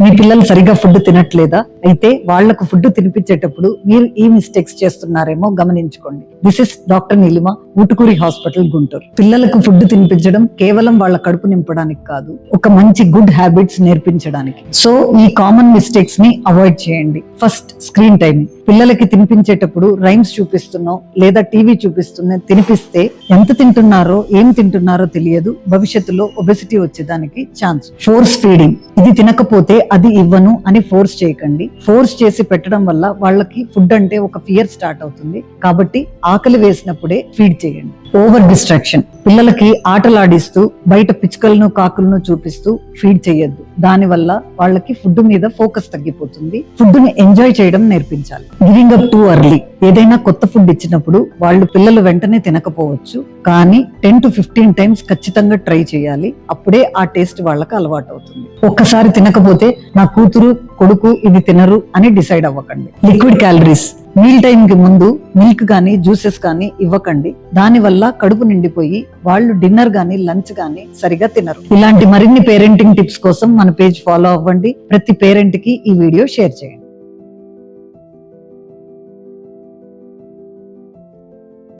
మీ పిల్లలు సరిగా ఫుడ్ తినట్లేదా? అయితే వాళ్లకు ఫుడ్ తినిపించేటప్పుడు మీరు ఈ మిస్టేక్స్ చేస్తున్నారేమో గమనించుకోండి. This is doctor Neelima, Utukuri hospital, Guntur. పిల్లలకు ఫుడ్ తినిపించడం కేవలం వాళ్ళ కడుపు నింపడానికి కాదు, ఒక మంచి గుడ్ హ్యాబిట్స్ నేర్పించడానికి. సో ఈ కామన్ మిస్టేక్స్ ని అవాయిడ్ చేయండి. First, screen timing. పిల్లలకి తినిపించేటప్పుడు రైమ్స్ చూపిస్తున్నాం లేదా టీవీ చూపిస్తున్నా తినిపిస్తే ఎంత తింటున్నారో ఏం తింటున్నారో తెలియదు. భవిష్యత్తులో ఒబెసిటీ వచ్చేదానికి ఛాన్స్. Force feeding. ఇది తినకపోతే అది ఇవ్వను అని ఫోర్స్ చేయకండి. ఫోర్స్ చేసి పెట్టడం వల్ల వాళ్ళకి ఫుడ్ అంటే ఒక ఫియర్ స్టార్ట్ అవుతుంది. కాబట్టి ఆకలి వేసినప్పుడే ఫీడ్ చేయండి. Over distraction. పిల్లలకి ఆటలాడిస్తూ బయట పిచ్చుకలను కాకులను చూపిస్తూ ఫీడ్ చేయొద్దు. దాని వల్ల వాళ్ళకి ఫుడ్ మీద ఫోకస్ తగ్గిపోతుంది. ఫుడ్ ని ఎంజాయ్ చేయడం నేర్పించాలి. Giving up too early. ఏదైనా కొత్త ఫుడ్ ఇచ్చినప్పుడు పిల్లలు వెంటనే తినకపోవచ్చు, కానీ 10 to 15 టైమ్స్ ఖచ్చితంగా ట్రై చేయాలి. అప్పుడే ఆ టేస్ట్ వాళ్ళకి అలవాటు అవుతుంది. ఒక్కసారి తినకపోతే నా కూతురు కొడుకు ఇది తినరు అని డిసైడ్ అవ్వకండి. Liquid calories. మీల్ టైం కి ముందు మిల్క్ గానీ జ్యూసెస్ కానీ ఇవ్వకండి. దాని వల్ల కడుపు నిండిపోయి వాళ్ళు డిన్నర్ గానీ లంచ్ గానీ సరిగా తినరు. ఇలాంటి మరిన్ని పేరెంటింగ్ టిప్స్ కోసం మన పేజ్ ఫాలో అవ్వండి. ప్రతి పేరెంట్ కి ఈ వీడియో షేర్ చేయండి.